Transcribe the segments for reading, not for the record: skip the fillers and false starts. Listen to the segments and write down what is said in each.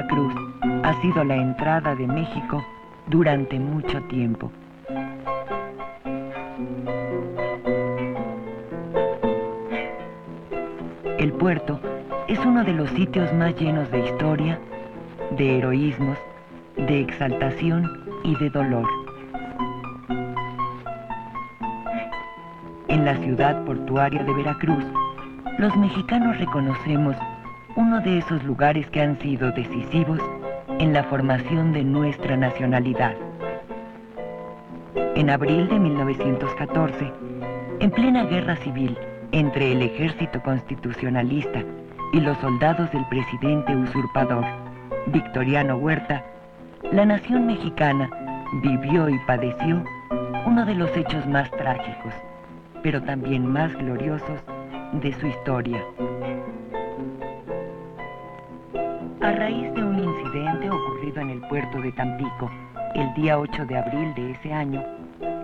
Veracruz ha sido la entrada de México durante mucho tiempo. El puerto es uno de los sitios más llenos de historia, de heroísmos, de exaltación y de dolor. En la ciudad portuaria de Veracruz, los mexicanos reconocemos uno de esos lugares que han sido decisivos en la formación de nuestra nacionalidad. En abril de 1914, en plena guerra civil entre el ejército constitucionalista y los soldados del presidente usurpador Victoriano Huerta, la nación mexicana vivió y padeció uno de los hechos más trágicos, pero también más gloriosos de su historia. A raíz de un incidente ocurrido en el puerto de Tampico, el día 8 de abril de ese año,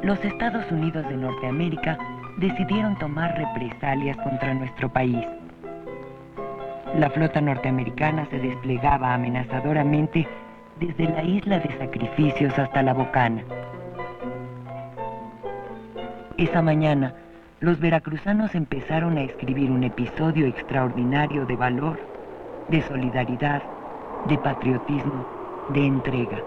los Estados Unidos de Norteamérica decidieron tomar represalias contra nuestro país. La flota norteamericana se desplegaba amenazadoramente desde la isla de Sacrificios hasta La Bocana. Esa mañana, los veracruzanos empezaron a escribir un episodio extraordinario de valor, de solidaridad, de patriotismo, de entrega.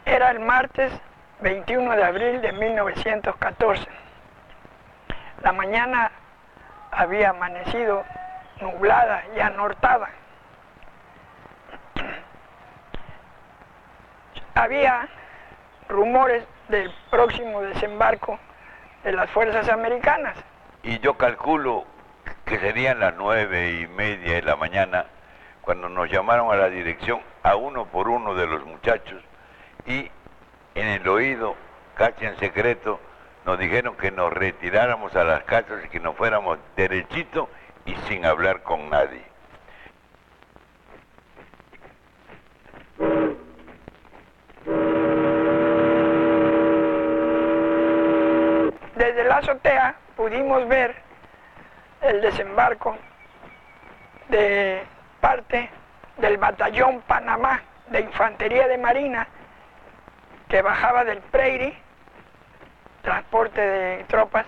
Era el martes 21 de abril de 1914. La mañana había amanecido nublada y anortada. Había rumores del próximo desembarco de las fuerzas americanas. Y yo calculo que serían las 9:30 de la mañana cuando nos llamaron a la dirección a uno por uno de los muchachos y en el oído, casi en secreto, nos dijeron que nos retiráramos a las casas y que nos fuéramos derechito y sin hablar con nadie. Desde la azotea pudimos ver el desembarco de parte del batallón Panamá de Infantería de Marina que bajaba del Prairie, transporte de tropas,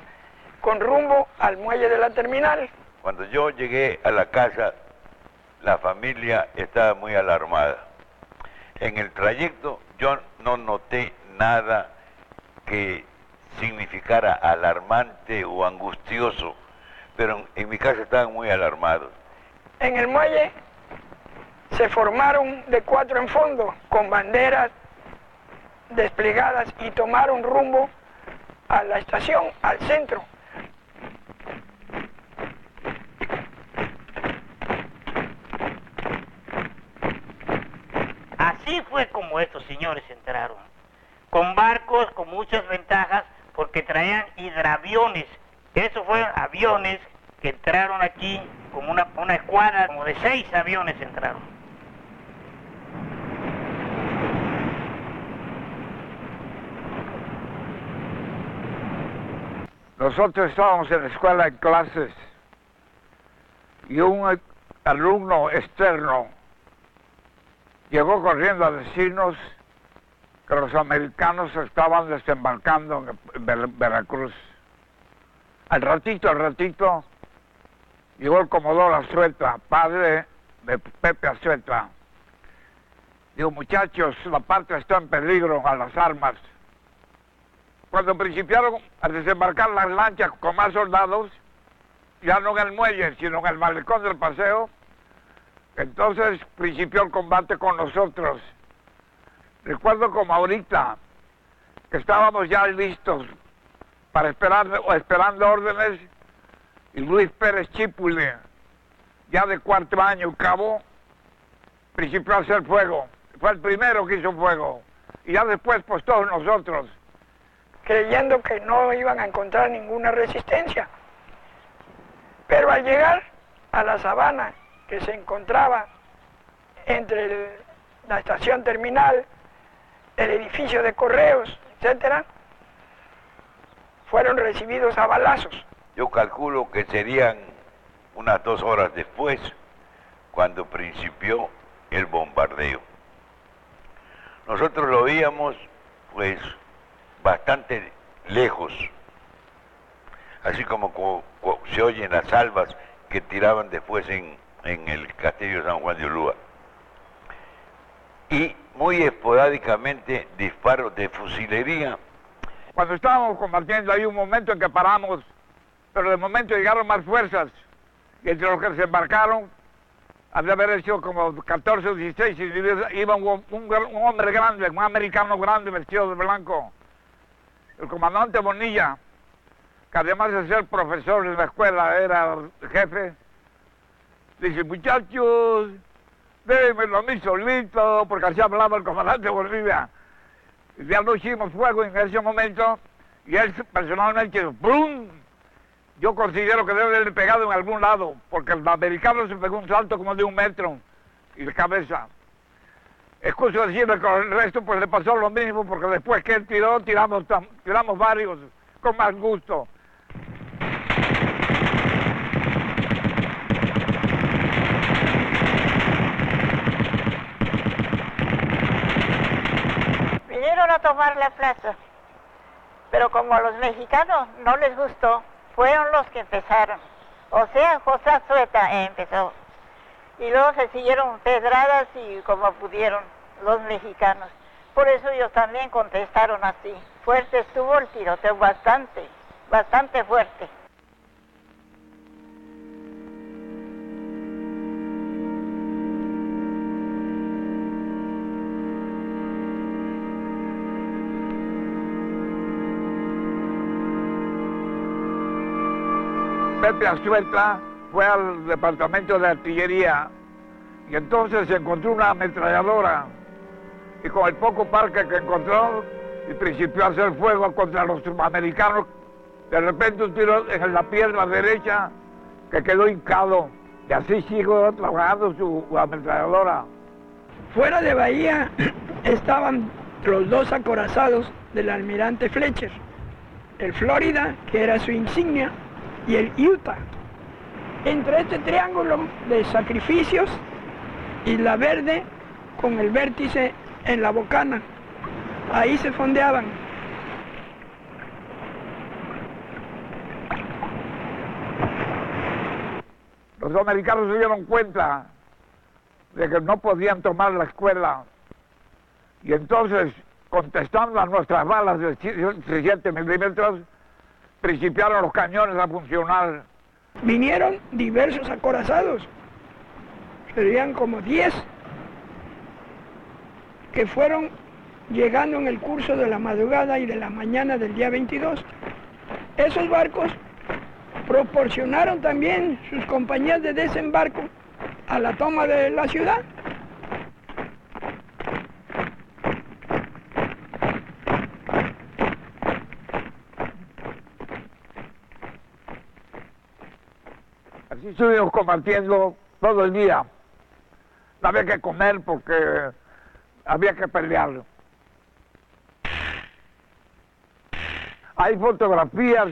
con rumbo al muelle de la terminal. Cuando yo llegué a la casa, la familia estaba muy alarmada. En el trayecto yo no noté nada que significara alarmante o angustioso, pero en mi casa estaban muy alarmados. En el muelle se formaron de 4 en fondo, con banderas desplegadas y tomaron rumbo a la estación, al centro. Así fue como estos señores entraron, con barcos con muchas ventajas porque traían hidroaviones. Esos fueron aviones que entraron aquí como una escuadra, como de 6 aviones entraron. Nosotros estábamos en la escuela en clases y un alumno externo llegó corriendo a decirnos que los americanos estaban desembarcando en Veracruz. Al ratito, llegó el comodoro Azueta, padre de Pepe Azueta. Digo, muchachos, la patria está en peligro, a las armas. Cuando principiaron a desembarcar las lanchas con más soldados, ya no en el muelle, sino en el malecón del paseo, entonces principió el combate con nosotros. Recuerdo como ahorita, que estábamos ya listos para esperando órdenes, y Luis Pérez Chípule, ya de 4º año cabo, principió a hacer fuego. Fue el primero que hizo fuego, y ya después pues todos nosotros. Creyendo que no iban a encontrar ninguna resistencia. Pero al llegar a la sabana que se encontraba entre la estación terminal, el edificio de correos, etc., fueron recibidos a balazos. Yo calculo que serían unas 2 horas después cuando principió el bombardeo. Nosotros lo veíamos pues bastante lejos, así como se oyen las salvas que tiraban después en el castillo de San Juan de Ulúa. Y muy esporádicamente disparos de fusilería. Cuando estábamos combatiendo hay un momento en que paramos, pero de momento llegaron más fuerzas, y entre los que se embarcaron, había haber hecho como 14 o 16 individuos, iba un hombre grande, un americano grande vestido de blanco, el comandante Bonilla, que además de ser profesor en la escuela, era el jefe. Dice, muchachos, déjenmelo a mí solito, porque así hablaba el comandante Bonilla. Y ya no hicimos fuego en ese momento, y él personalmente, ¡brum! Yo considero que debe haberle pegado en algún lado, porque el americano se pegó un salto como de 1 metro, y de cabeza. Excuso decirle que con el resto pues le pasó lo mismo, porque después que él tiró, tiramos varios, con más gusto. Vinieron a tomar la plaza, pero como a los mexicanos no les gustó, fueron los que empezaron. O sea, José Azueta empezó. Y luego se siguieron pedradas y como pudieron los mexicanos. Por eso ellos también contestaron así. Fuerte estuvo el tiroteo, bastante fuerte. Pepe Azueta fue al departamento de artillería y entonces se encontró una ametralladora y con el poco parque que encontró y principió a hacer fuego contra los americanos. De repente un tiro en la pierna derecha que quedó hincado y así siguió trabajando su ametralladora. Fuera de Bahía estaban los 2 acorazados del almirante Fletcher, el Florida, que era su insignia, y el Utah. Entre este triángulo de sacrificios y la Verde con el vértice en la bocana, ahí se fondeaban. Los americanos se dieron cuenta de que no podían tomar la escuela y entonces, contestando a nuestras balas de 7 milímetros, principiaron los cañones a funcionar. Vinieron diversos acorazados, serían como 10, que fueron llegando en el curso de la madrugada y de la mañana del día 22. Esos barcos proporcionaron también sus compañías de desembarco a la toma de la ciudad. Así estuvimos combatiendo todo el día. No había que comer porque había que pelear. Hay fotografías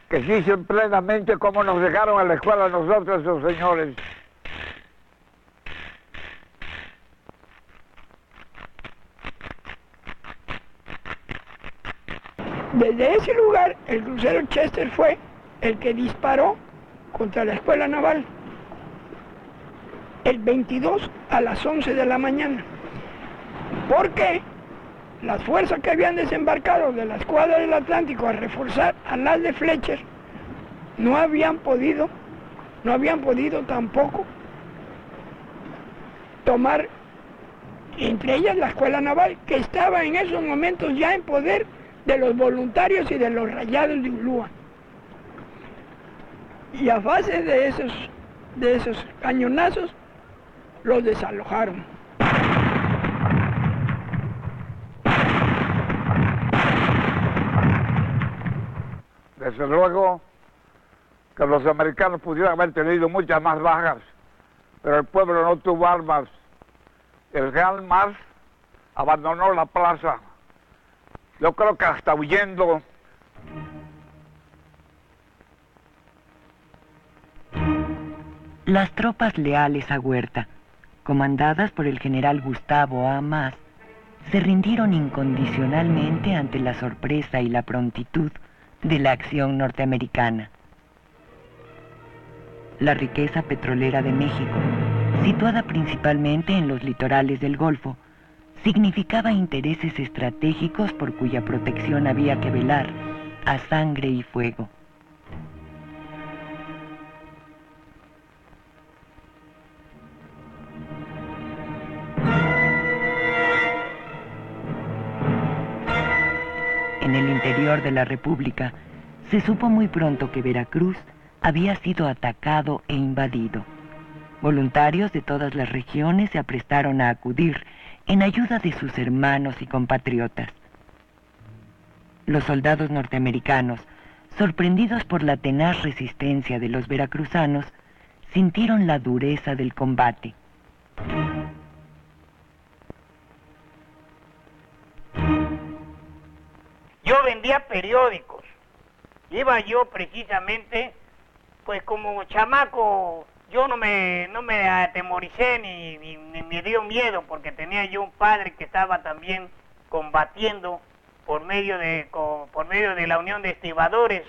que dicen plenamente cómo nos dejaron a la escuela nosotros, esos señores. Desde ese lugar, el crucero Chester fue el que disparó contra la escuela naval el 22 a las 11 de la mañana. Porque las fuerzas que habían desembarcado de la escuadra del Atlántico a reforzar a las de Fletcher no habían podido tampoco tomar, entre ellas la escuela naval, que estaba en esos momentos ya en poder de los voluntarios y de los rayados de Ulúa. Y a base de esos cañonazos los desalojaron. Desde luego que los americanos pudieron haber tenido muchas más bajas, pero el pueblo no tuvo armas. El Gran Mars abandonó la plaza. Yo creo que hasta huyendo Las tropas leales a Huerta, comandadas por el general Gustavo A. Mas, se rindieron incondicionalmente ante la sorpresa y la prontitud de la acción norteamericana. La riqueza petrolera de México, situada principalmente en los litorales del Golfo, significaba intereses estratégicos por cuya protección había que velar a sangre y fuego. En el interior de la República, se supo muy pronto que Veracruz había sido atacado e invadido. Voluntarios de todas las regiones se aprestaron a acudir en ayuda de sus hermanos y compatriotas. Los soldados norteamericanos, sorprendidos por la tenaz resistencia de los veracruzanos, sintieron la dureza del combate. Yo vendía periódicos. Iba yo precisamente, pues como chamaco, yo no me atemoricé ni me dio miedo, porque tenía yo un padre que estaba también combatiendo por medio de la Unión de Estibadores,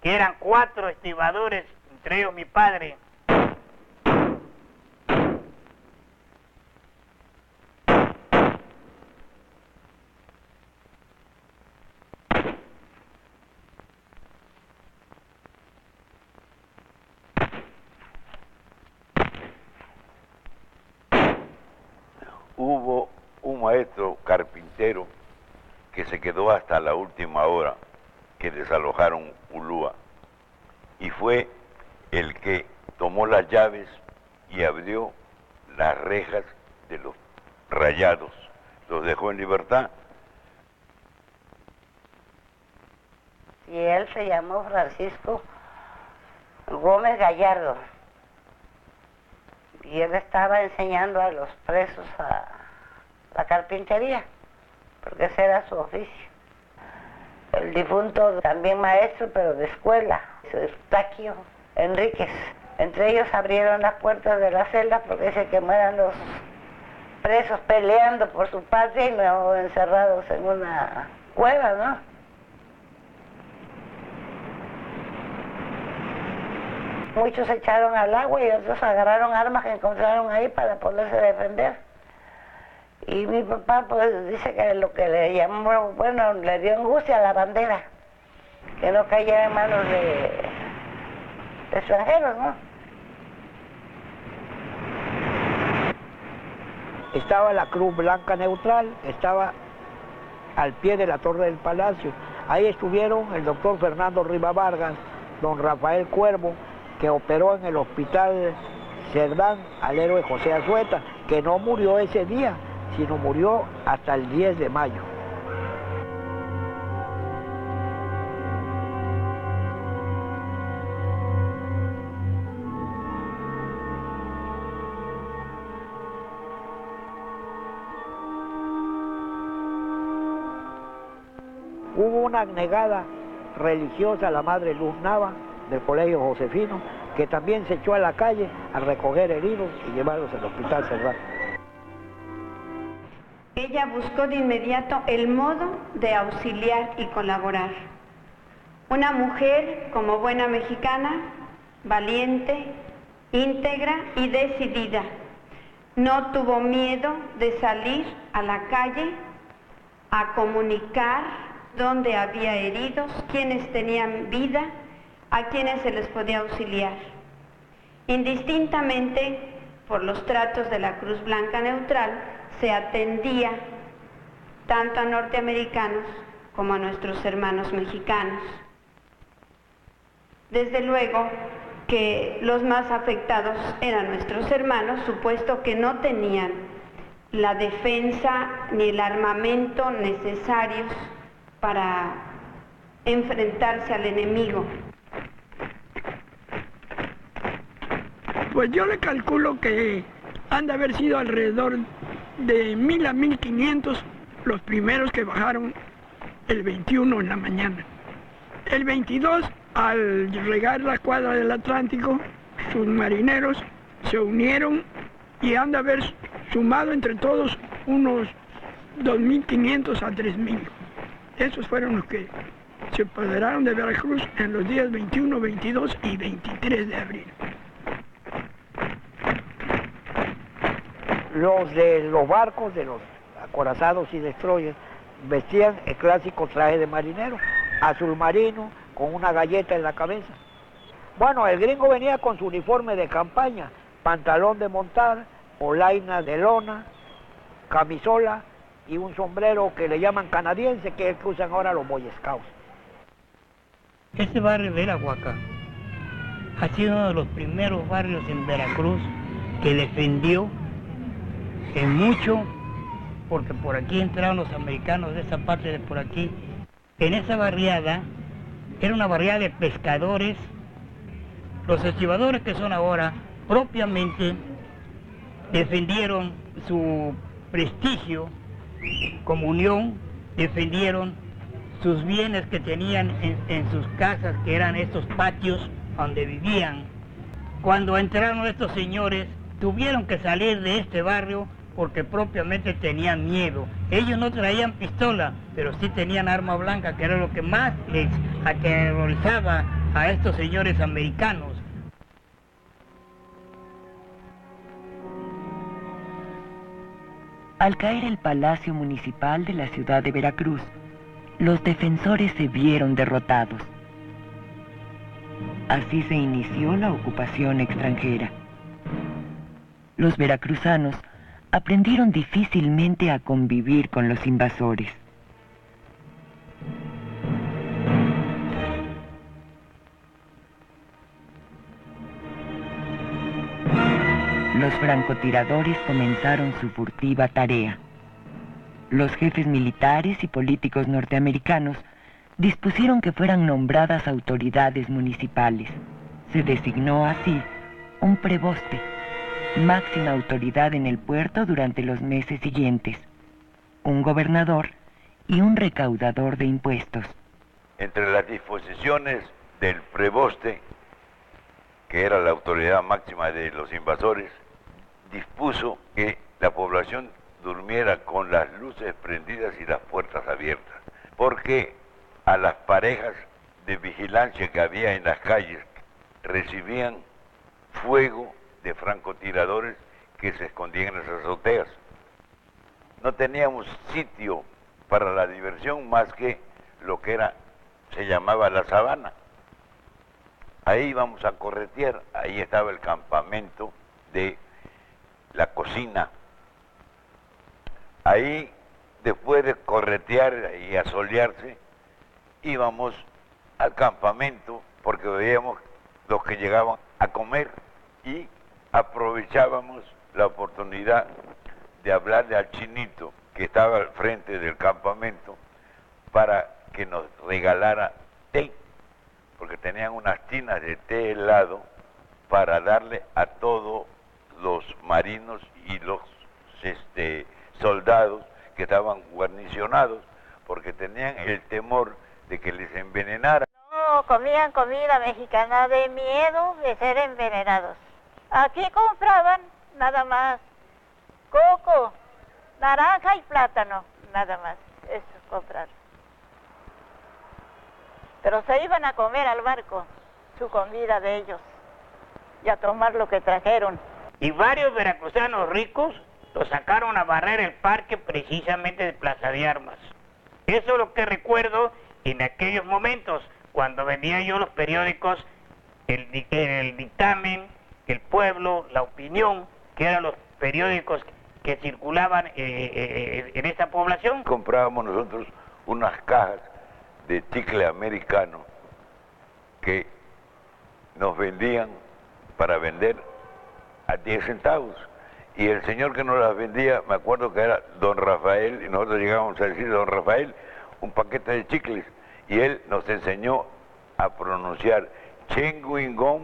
que eran 4 estibadores, entre ellos mi padre. Hubo un maestro carpintero que se quedó hasta la última hora que desalojaron Ulúa, y fue el que tomó las llaves y abrió las rejas de los rayados, los dejó en libertad. Y él se llamó Francisco Gómez Gallardo, y él estaba enseñando a los presos a la carpintería, porque ese era su oficio. El difunto también maestro, pero de escuela, Eustaquio Enríquez. Entre ellos abrieron las puertas de la celda porque se quemaran los presos peleando por su patria y no encerrados en una cueva, ¿no? Muchos se echaron al agua y otros agarraron armas que encontraron ahí para poderse defender. Y mi papá pues dice que lo que le llamó, bueno, le dio angustia a la bandera, que no cayera en manos de extranjeros, ¿no? Estaba la Cruz Blanca Neutral, estaba al pie de la Torre del Palacio. Ahí estuvieron el doctor Fernando Riva Vargas, don Rafael Cuervo, que operó en el hospital Cerdán al héroe José Azueta, que no murió ese día, sino murió hasta el 10 de mayo. Hubo una abnegada religiosa, la Madre Luz Nava, del Colegio Josefino, que también se echó a la calle a recoger heridos y llevarlos al hospital Cerdán. Ella buscó de inmediato el modo de auxiliar y colaborar. Una mujer, como buena mexicana, valiente, íntegra y decidida. No tuvo miedo de salir a la calle a comunicar dónde había heridos, quiénes tenían vida, a quienes se les podía auxiliar. Indistintamente, por los tratos de la Cruz Blanca Neutral, se atendía tanto a norteamericanos como a nuestros hermanos mexicanos. Desde luego que los más afectados eran nuestros hermanos, supuesto que no tenían la defensa ni el armamento necesarios para enfrentarse al enemigo. Pues yo le calculo que han de haber sido alrededor de 1000 a 1500 los primeros que bajaron el 21 en la mañana. El 22, al regar la cuadra del Atlántico, sus marineros se unieron y han de haber sumado entre todos unos 2.500 a 3.000. Esos fueron los que se apoderaron de Veracruz en los días 21, 22 y 23 de abril. Los de los barcos, de los acorazados y destroyers, vestían el clásico traje de marinero, azul marino, con una galleta en la cabeza. Bueno, el gringo venía con su uniforme de campaña, pantalón de montar, polaina de lona, camisola y un sombrero que le llaman canadiense, que es el que usan ahora los Boy Scouts. Este barrio de La Huaca ha sido uno de los primeros barrios en Veracruz que defendió en mucho, porque por aquí entraron los americanos de esa parte de por aquí. En esa barriada, era una barriada de pescadores. Los estibadores que son ahora, propiamente defendieron su prestigio como unión, defendieron sus bienes que tenían en sus casas, que eran estos patios donde vivían. Cuando entraron estos señores, tuvieron que salir de este barrio porque propiamente tenían miedo. Ellos no traían pistola, pero sí tenían arma blanca, que era lo que más les aterrorizaba a estos señores americanos. Al caer el Palacio Municipal de la ciudad de Veracruz, los defensores se vieron derrotados. Así se inició la ocupación extranjera. Los veracruzanos aprendieron difícilmente a convivir con los invasores. Los francotiradores comenzaron su furtiva tarea. Los jefes militares y políticos norteamericanos dispusieron que fueran nombradas autoridades municipales. Se designó así un preboste, máxima autoridad en el puerto durante los meses siguientes, un gobernador y un recaudador de impuestos. Entre las disposiciones del preboste, que era la autoridad máxima de los invasores, dispuso que la población durmiera con las luces prendidas y las puertas abiertas, porque a las parejas de vigilancia que había en las calles recibían fuego de francotiradores que se escondían en las azoteas. No teníamos sitio para la diversión más que lo que se llamaba la sabana. Ahí íbamos a corretear, ahí estaba el campamento de la cocina. Ahí, después de corretear y asolearse, íbamos al campamento porque veíamos los que llegaban a comer y aprovechábamos la oportunidad de hablarle al chinito que estaba al frente del campamento para que nos regalara té, porque tenían unas tinas de té helado para darle a todos los marinos y los soldados que estaban guarnicionados, porque tenían el temor de que les envenenara. No, comían comida mexicana de miedo de ser envenenados. Aquí compraban nada más coco, naranja y plátano, nada más, eso compraron. Pero se iban a comer al barco su comida de ellos y a tomar lo que trajeron. Y varios veracruzanos ricos los sacaron a barrer el parque precisamente de Plaza de Armas. Eso es lo que recuerdo en aquellos momentos, cuando vendía yo los periódicos, el Dictamen, El Pueblo, La Opinión, que eran los periódicos que circulaban en esta población. Comprábamos nosotros unas cajas de chicle americano que nos vendían para vender a 10 centavos. Y el señor que nos las vendía, me acuerdo que era don Rafael, y nosotros llegábamos a decir don Rafael, un paquete de chicles, y él nos enseñó a pronunciar chewing gum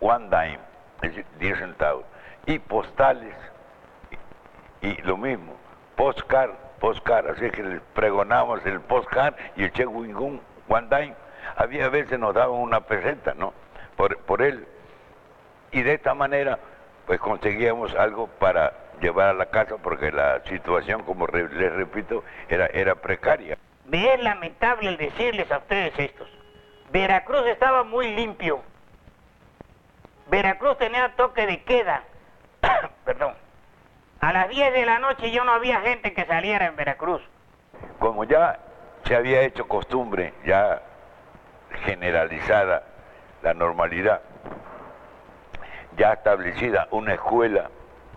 one dime, es decir, 10 centavos, y postales, y lo mismo, postcard, así que les pregonamos el postcard y el chewing gum one dime. Había veces nos daban una peseta, ¿no? Por él. y de esta manera pues conseguíamos algo para llevar a la casa, porque la situación, como les repito, era precaria. Me es lamentable el decirles a ustedes estos. Veracruz estaba muy limpio. Veracruz tenía toque de queda. Perdón. A las 10 de la noche ya no había gente que saliera en Veracruz. Como ya se había hecho costumbre, ya generalizada la normalidad, ya establecida una escuela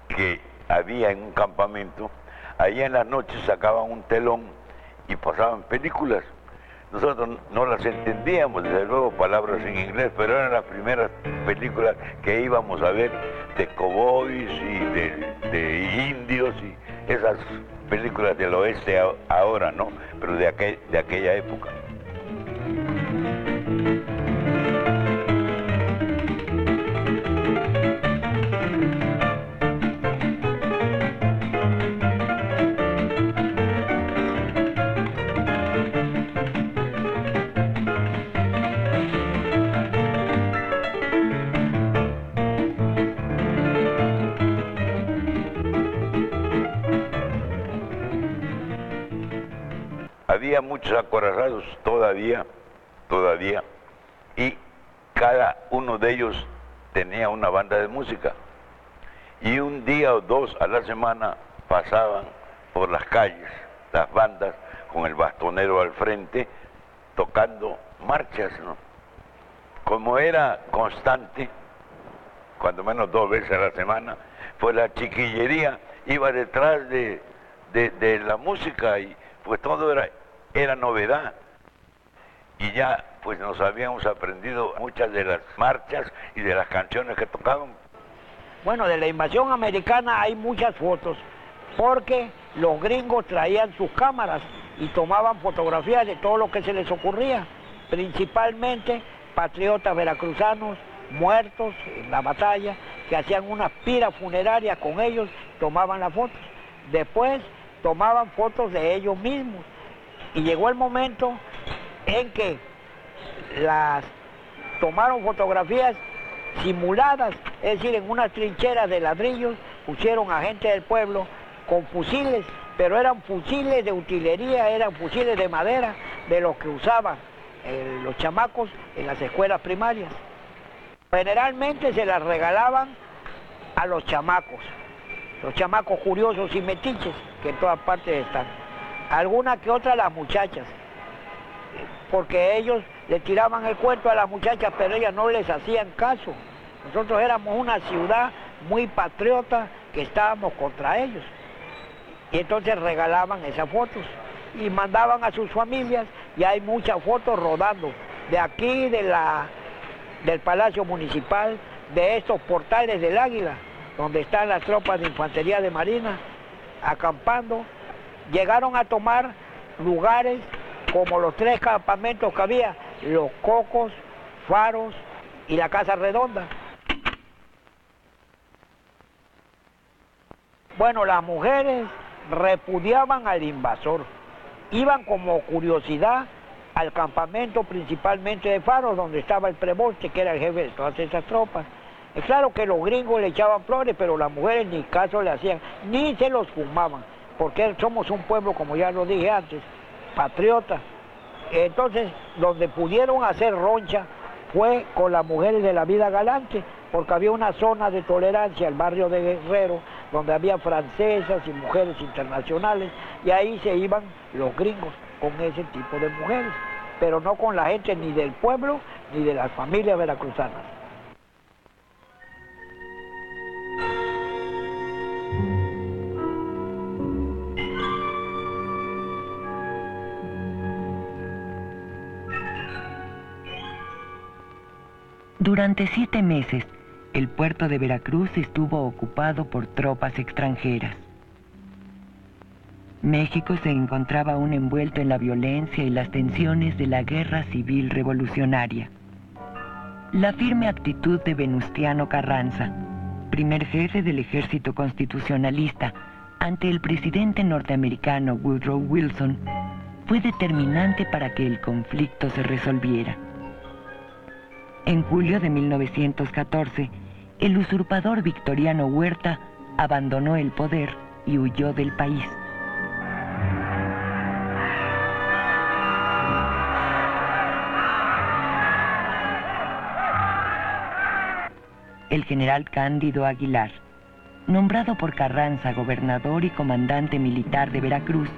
que había en un campamento, ahí en las noches sacaban un telón y pasaban películas. Nosotros no las entendíamos, desde luego, palabras en inglés, pero eran las primeras películas que íbamos a ver de cowboys y de indios y esas películas del oeste ahora, ¿no? Pero de aquella época. Había muchos acorazados todavía, y cada uno de ellos tenía una banda de música. Y un día o dos a la semana pasaban por las calles las bandas con el bastonero al frente tocando marchas, ¿no? Como era constante, cuando menos 2 veces a la semana, pues la chiquillería iba detrás de la música y pues todo era novedad. Y ya pues nos habíamos aprendido muchas de las marchas y de las canciones que tocaban. Bueno, de la invasión americana hay muchas fotos, porque los gringos traían sus cámaras y tomaban fotografías de todo lo que se les ocurría, principalmente patriotas veracruzanos muertos en la batalla, que hacían una pira funeraria con ellos, tomaban las fotos. Después tomaban fotos de ellos mismos. Y llegó el momento en que las tomaron fotografías simuladas, es decir, en unas trincheras de ladrillos pusieron a gente del pueblo con fusiles, pero eran fusiles de utilería, eran fusiles de madera, de los que usaban los chamacos en las escuelas primarias. Generalmente se las regalaban a los chamacos curiosos y metiches, que en todas partes están. Alguna que otra las muchachas, porque ellos le tiraban el cuento a las muchachas, pero ellas no les hacían caso. Nosotros éramos una ciudad muy patriota que estábamos contra ellos. Y entonces regalaban esas fotos y mandaban a sus familias, y hay muchas fotos rodando de aquí, del Palacio Municipal, de estos portales del Águila, donde están las tropas de infantería de Marina acampando. Llegaron a tomar lugares como los 3 campamentos que había, Los Cocos, Faros y la Casa Redonda. Bueno, las mujeres repudiaban al invasor, iban como curiosidad al campamento principalmente de Faros, donde estaba el preboste, que era el jefe de todas esas tropas. Es claro que los gringos le echaban flores, pero las mujeres ni caso le hacían, ni se los fumaban, porque somos un pueblo, como ya lo dije antes, patriota. Entonces, donde pudieron hacer roncha fue con las mujeres de la vida galante, porque había una zona de tolerancia, el barrio de Guerrero, donde había francesas y mujeres internacionales, y ahí se iban los gringos con ese tipo de mujeres, pero no con la gente ni del pueblo ni de las familias veracruzanas. Durante 7 meses, el puerto de Veracruz estuvo ocupado por tropas extranjeras. México se encontraba aún envuelto en la violencia y las tensiones de la guerra civil revolucionaria. La firme actitud de Venustiano Carranza, primer jefe del ejército constitucionalista, ante el presidente norteamericano Woodrow Wilson, fue determinante para que el conflicto se resolviera. En julio de 1914, el usurpador Victoriano Huerta abandonó el poder y huyó del país. El general Cándido Aguilar, nombrado por Carranza gobernador y comandante militar de Veracruz,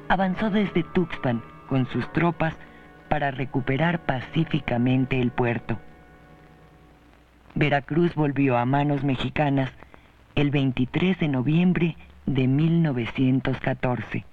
avanzó desde Tuxpan con sus tropas para recuperar pacíficamente el puerto. Veracruz volvió a manos mexicanas el 23 de noviembre de 1914.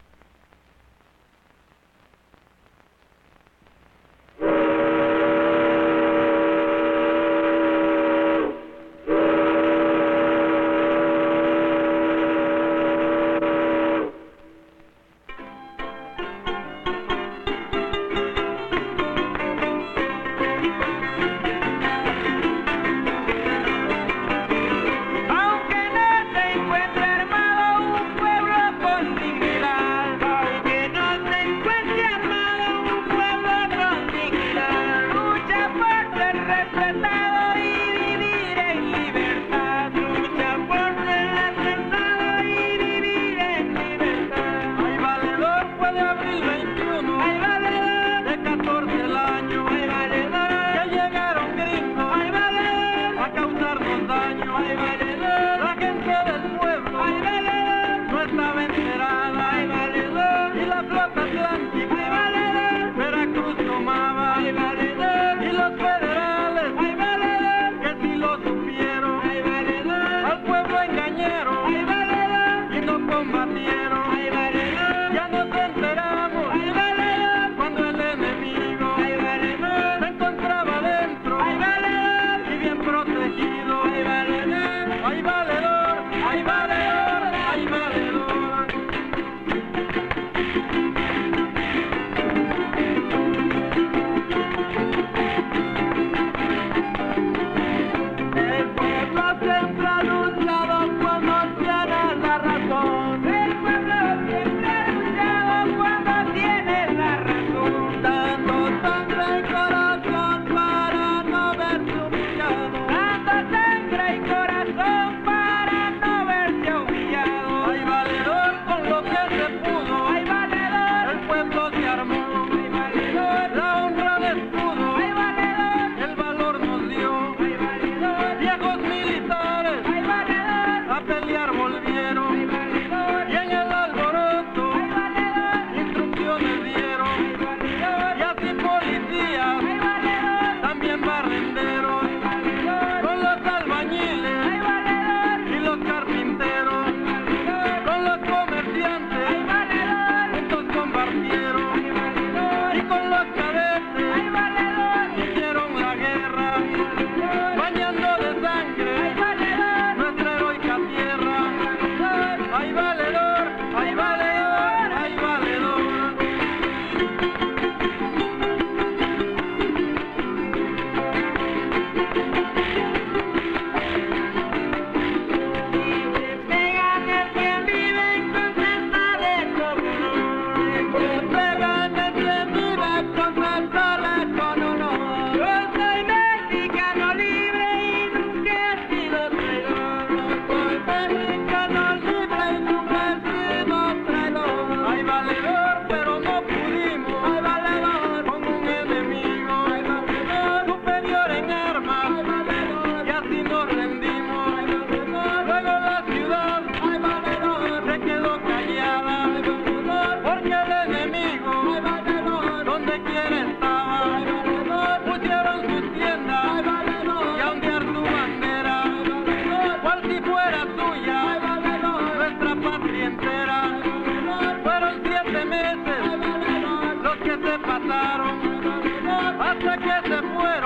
Hasta que se fueron.